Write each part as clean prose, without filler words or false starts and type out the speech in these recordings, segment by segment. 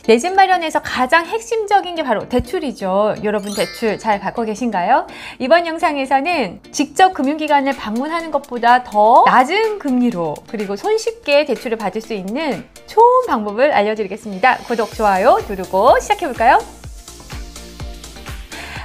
내 집 마련에서 가장 핵심적인 게 바로 대출이죠. 여러분 대출 잘 받고 계신가요? 이번 영상에서는 직접 금융기관을 방문하는 것보다 더 낮은 금리로 그리고 손쉽게 대출을 받을 수 있는 좋은 방법을 알려드리겠습니다. 구독, 좋아요 누르고 시작해볼까요?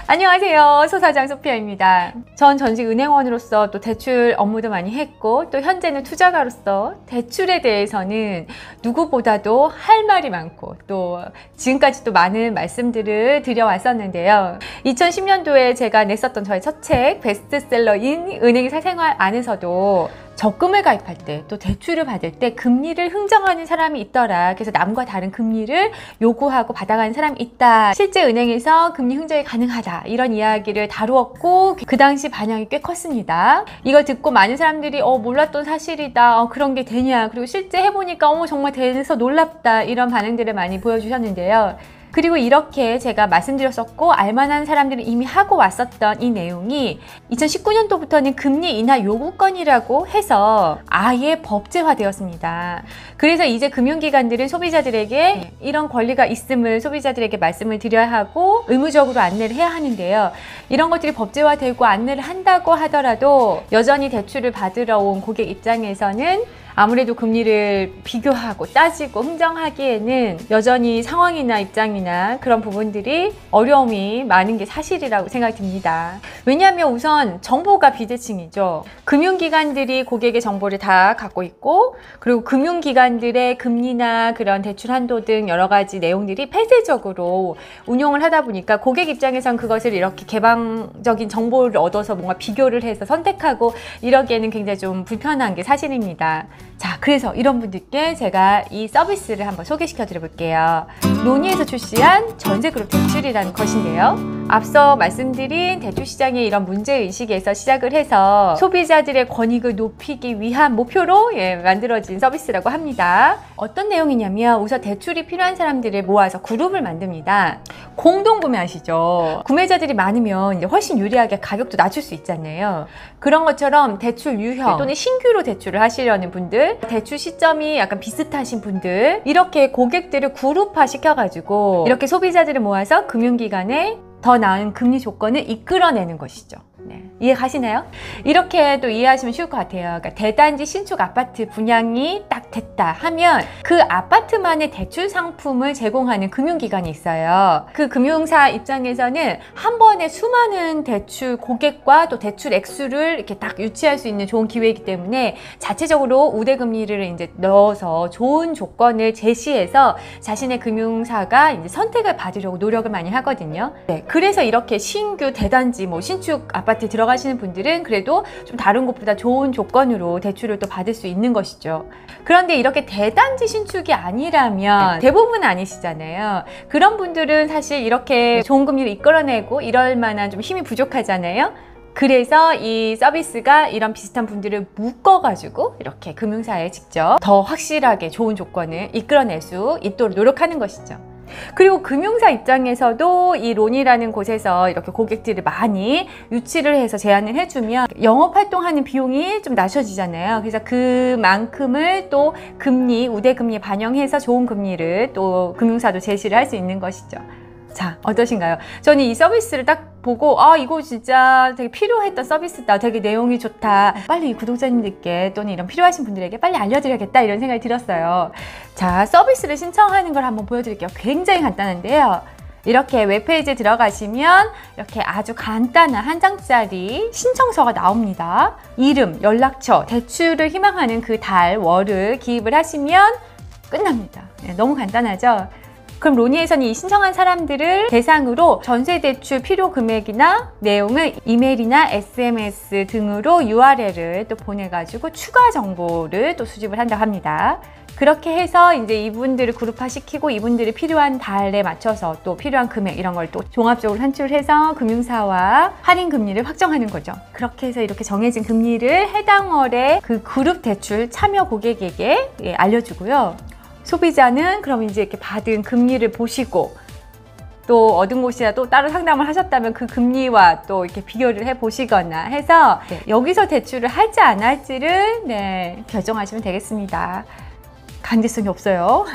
안녕하세요. 소사장 소피아입니다. 전 전직 은행원으로서 또 대출 업무도 많이 했고 또 현재는 투자가로서 대출에 대해서는 누구보다도 할 말이 많고 또 지금까지 또 많은 말씀들을 드려왔었는데요. 2010년도에 제가 냈었던 저의 첫 책 베스트셀러인 은행의 사생활 안에서도 적금을 가입할 때 또 대출을 받을 때 금리를 흥정하는 사람이 있더라. 그래서 남과 다른 금리를 요구하고 받아가는 사람이 있다. 실제 은행에서 금리 흥정이 가능하다. 이런 이야기를 다루었고 그 당시 반향이 꽤 컸습니다. 이걸 듣고 많은 사람들이 몰랐던 사실이다. 그런 게 되냐. 그리고 실제 해보니까 정말 돼서 놀랍다. 이런 반응들을 많이 보여주셨는데요. 그리고 이렇게 제가 말씀드렸었고 알만한 사람들은 이미 하고 왔었던 이 내용이 2019년도부터는 금리 인하 요구권이라고 해서 아예 법제화되었습니다. 그래서 이제 금융기관들은 소비자들에게 이런 권리가 있음을 소비자들에게 말씀을 드려야 하고 의무적으로 안내를 해야 하는데요. 이런 것들이 법제화되고 안내를 한다고 하더라도 여전히 대출을 받으러 온 고객 입장에서는 아무래도 금리를 비교하고 따지고 흥정하기에는 여전히 상황이나 입장이나 그런 부분들이 어려움이 많은 게 사실이라고 생각이 듭니다. 왜냐하면 우선 정보가 비대칭이죠. 금융기관들이 고객의 정보를 다 갖고 있고 그리고 금융기관들의 금리나 그런 대출 한도 등 여러 가지 내용들이 폐쇄적으로 운용을 하다 보니까 고객 입장에선 그것을 이렇게 개방적인 정보를 얻어서 뭔가 비교를 해서 선택하고 이러기에는 굉장히 좀 불편한 게 사실입니다. 자, 그래서 이런 분들께 제가 이 서비스를 한번 소개시켜 드려볼게요. 로니에서 출시한 전세그룹 대출이라는 것인데요. 앞서 말씀드린 대출 시장의 이런 문제의식에서 시작을 해서 소비자들의 권익을 높이기 위한 목표로 만들어진 서비스라고 합니다. 어떤 내용이냐면 우선 대출이 필요한 사람들을 모아서 그룹을 만듭니다. 공동구매 아시죠? 구매자들이 많으면 이제 훨씬 유리하게 가격도 낮출 수 있잖아요. 그런 것처럼 대출 유형 또는 신규로 대출을 하시려는 분들, 대출 시점이 약간 비슷하신 분들 이렇게 고객들을 그룹화 시켜가지고 이렇게 소비자들을 모아서 금융기관에 더 나은 금리 조건을 이끌어내는 것이죠. 네. 이해 가시나요? 이렇게 또 이해하시면 쉬울 것 같아요. 그러니까 대단지 신축 아파트 분양이 딱 됐다 하면 그 아파트만의 대출 상품을 제공하는 금융기관이 있어요. 그 금융사 입장에서는 한 번에 수많은 대출 고객과 또 대출 액수를 이렇게 딱 유치할 수 있는 좋은 기회이기 때문에 자체적으로 우대금리를 이제 넣어서 좋은 조건을 제시해서 자신의 금융사가 이제 선택을 받으려고 노력을 많이 하거든요. 네. 그래서 이렇게 신규 대단지 신축 아파트 들어가시는 분들은 그래도 좀 다른 곳보다 좋은 조건으로 대출을 또 받을 수 있는 것이죠. 그런데 이렇게 대단지 신축이 아니라면 대부분 아니시잖아요. 그런 분들은 사실 이렇게 좋은 금리를 이끌어내고 이럴 만한 좀 힘이 부족하잖아요. 그래서 이 서비스가 이런 비슷한 분들을 묶어가지고 이렇게 금융사에 직접 더 확실하게 좋은 조건을 이끌어낼 수 있도록 노력하는 것이죠. 그리고 금융사 입장에서도 이 론이라는 곳에서 이렇게 고객들을 많이 유치를 해서 제안을 해주면 영업활동하는 비용이 좀 낮춰지잖아요. 그래서 그만큼을 또 금리, 우대금리에 반영해서 좋은 금리를 또 금융사도 제시를 할 수 있는 것이죠. 자, 어떠신가요? 저는 이 서비스를 딱 보고 이거 진짜 되게 필요했던 서비스다. 되게 내용이 좋다. 빨리 구독자님들께 또는 이런 필요하신 분들에게 빨리 알려드려야겠다. 이런 생각이 들었어요. 자, 서비스를 신청하는 걸 한번 보여드릴게요. 굉장히 간단한데요. 이렇게 웹페이지에 들어가시면 이렇게 아주 간단한 한 장짜리 신청서가 나옵니다. 이름, 연락처, 대출을 희망하는 그 달, 월을 기입을 하시면 끝납니다. 너무 간단하죠? 그럼 로니에서는 이 신청한 사람들을 대상으로 전세대출 필요 금액이나 내용을 이메일이나 SMS 등으로 URL을 또 보내가지고 추가 정보를 또 수집을 한다고 합니다. 그렇게 해서 이제 이분들을 그룹화시키고 이분들이 필요한 달에 맞춰서 또 필요한 금액 이런 걸 또 종합적으로 산출해서 금융사와 할인 금리를 확정하는 거죠. 그렇게 해서 이렇게 정해진 금리를 해당 월에 그 그룹 대출 참여 고객에게 알려주고요. 소비자는 그럼 이제 이렇게 받은 금리를 보시고 또 얻은 곳이라도 따로 상담을 하셨다면 그 금리와 또 이렇게 비교를 해 보시거나 해서 여기서 대출을 할지 안 할지를 결정하시면 되겠습니다. 강제성이 없어요.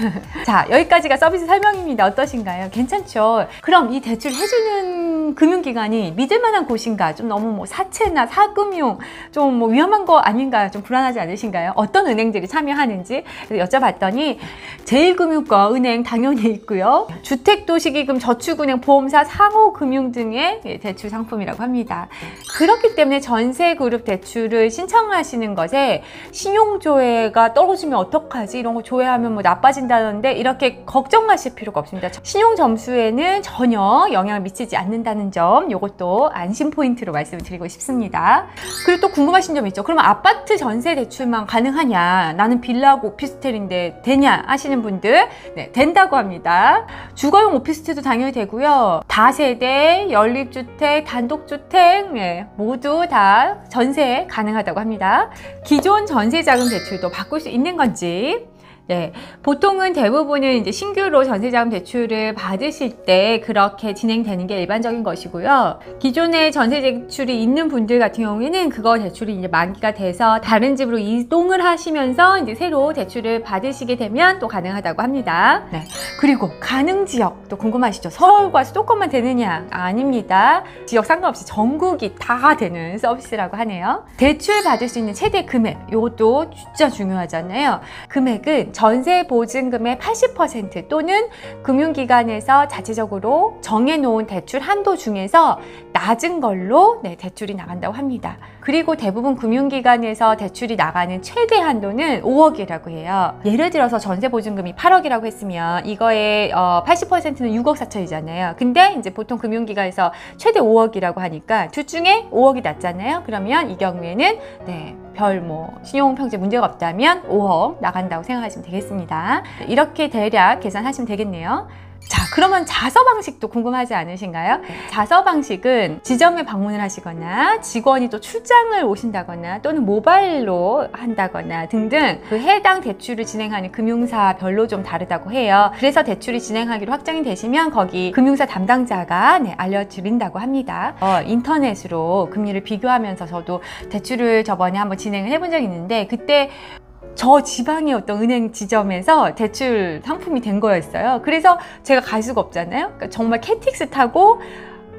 자, 여기까지가 서비스 설명입니다. 어떠신가요? 괜찮죠? 그럼 이 대출 해주는 금융기관이 믿을 만한 곳인가? 좀 너무 뭐 사채나 사금융 좀 뭐 위험한 거 아닌가? 좀 불안하지 않으신가요? 어떤 은행들이 참여하는지 여쭤봤더니 제일금융권 은행 당연히 있고요. 주택도시기금, 저축은행, 보험사, 상호금융 등의 대출 상품이라고 합니다. 그렇기 때문에 전세그룹 대출을 신청하시는 것에 신용조회가 떨어지면 어떡하지? 이런 거 조회하면 뭐 나빠진다는데 이렇게 걱정하실 필요가 없습니다. 신용점수에는 전혀 영향을 미치지 않는다는 점, 이것도 안심 포인트로 말씀을 드리고 싶습니다. 그리고 또 궁금하신 점 있죠? 그러면 아파트 전세 대출만 가능하냐? 나는 빌라고 오피스텔인데 되냐? 하시는 분들, 네, 된다고 합니다. 주거용 오피스텔도 당연히 되고요. 다세대, 연립주택, 단독주택, 네, 모두 다 전세 가능하다고 합니다. 기존 전세자금 대출도 바꿀 수 있는 건지, 네, 보통은 대부분은 이제 신규로 전세자금 대출을 받으실 때 그렇게 진행되는 게 일반적인 것이고요. 기존에 전세 대출이 있는 분들 같은 경우에는 그거 대출이 이제 만기가 돼서 다른 집으로 이동을 하시면서 이제 새로 대출을 받으시게 되면 또 가능하다고 합니다. 네, 그리고 가능 지역 또 궁금하시죠? 서울과 수도권만 되느냐? 아닙니다. 지역 상관없이 전국이 다 되는 서비스라고 하네요. 대출 받을 수 있는 최대 금액, 이것도 진짜 중요하잖아요. 금액은 전세 보증금의 80% 또는 금융기관에서 자체적으로 정해놓은 대출 한도 중에서 낮은 걸로, 네, 대출이 나간다고 합니다. 그리고 대부분 금융기관에서 대출이 나가는 최대 한도는 5억이라고 해요. 예를 들어서 전세 보증금이 8억이라고 했으면 이거의 80%는 6억 4천이잖아요. 근데 이제 보통 금융기관에서 최대 5억이라고 하니까 둘 중에 5억이 낮잖아요. 그러면 이 경우에는 네, 별 뭐 신용평제 문제가 없다면 5억 나간다고 생각하시면 되겠습니다. 이렇게 대략 계산하시면 되겠네요. 자, 그러면 자서 방식도 궁금하지 않으신가요? 자서 방식은 지점에 방문을 하시거나 직원이 또 출장을 오신다거나 또는 모바일로 한다거나 등등 그 해당 대출을 진행하는 금융사별로 좀 다르다고 해요. 그래서 대출이 진행하기로 확정이 되시면 거기 금융사 담당자가, 네, 알려드린다고 합니다. 인터넷으로 금리를 비교하면서 저도 대출을 저번에 한번 진행을 해본 적이 있는데 그때 저 지방의 어떤 은행 지점에서 대출 상품이 된 거였어요. 그래서 제가 갈 수가 없잖아요. 그러니까 정말 KTX 타고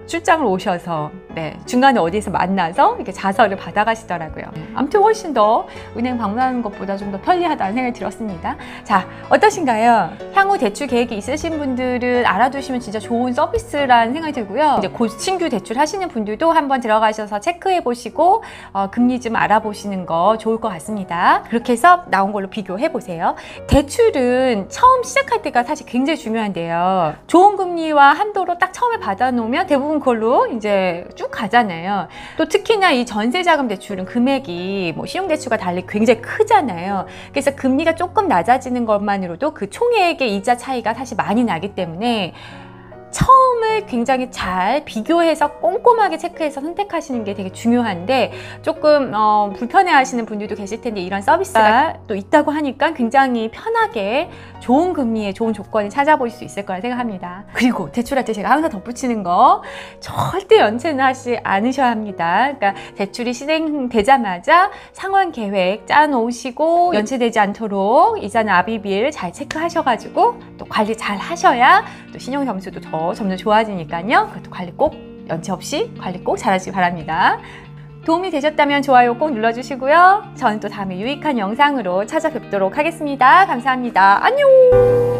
출장을 오셔서, 네, 중간에 어디에서 만나서 이렇게 자서를 받아가시더라고요. 아무튼 훨씬 더 은행 방문하는 것보다 좀 더 편리하다는 생각이 들었습니다. 자, 어떠신가요? 향후 대출 계획이 있으신 분들은 알아두시면 진짜 좋은 서비스라는 생각이 들고요. 이제 곧 신규 대출 하시는 분들도 한번 들어가셔서 체크해 보시고 금리 좀 알아보시는 거 좋을 것 같습니다. 그렇게 해서 나온 걸로 비교해 보세요. 대출은 처음 시작할 때가 사실 굉장히 중요한데요. 좋은 금리와 한도로 딱 처음에 받아놓으면 대부분 그걸로 이제 쭉 가잖아요. 또 특히나 이 전세자금 대출은 금액이 뭐 신용대출과 달리 굉장히 크잖아요. 그래서 금리가 조금 낮아지는 것만으로도 그 총액의 이자 차이가 사실 많이 나기 때문에 처음을 굉장히 잘 비교해서 꼼꼼하게 체크해서 선택하시는 게 되게 중요한데 조금 불편해 하시는 분들도 계실 텐데 이런 서비스가 또 있다고 하니까 굉장히 편하게 좋은 금리에 좋은 조건을 찾아보실 수 있을 거라 생각합니다. 그리고 대출할 때 제가 항상 덧붙이는 거 절대 연체는 하지 않으셔야 합니다. 그러니까 대출이 시행되자마자 상환 계획 짜놓으시고 연체되지 않도록 이자나 압입일 잘 체크하셔가지고 또 관리 잘 하셔야 또 신용 점수도 더 점점 좋아지니까요. 그것도 관리 꼭 연체 없이 관리 꼭 잘하시기 바랍니다. 도움이 되셨다면 좋아요 꼭 눌러주시고요. 저는 또 다음에 유익한 영상으로 찾아뵙도록 하겠습니다. 감사합니다. 안녕!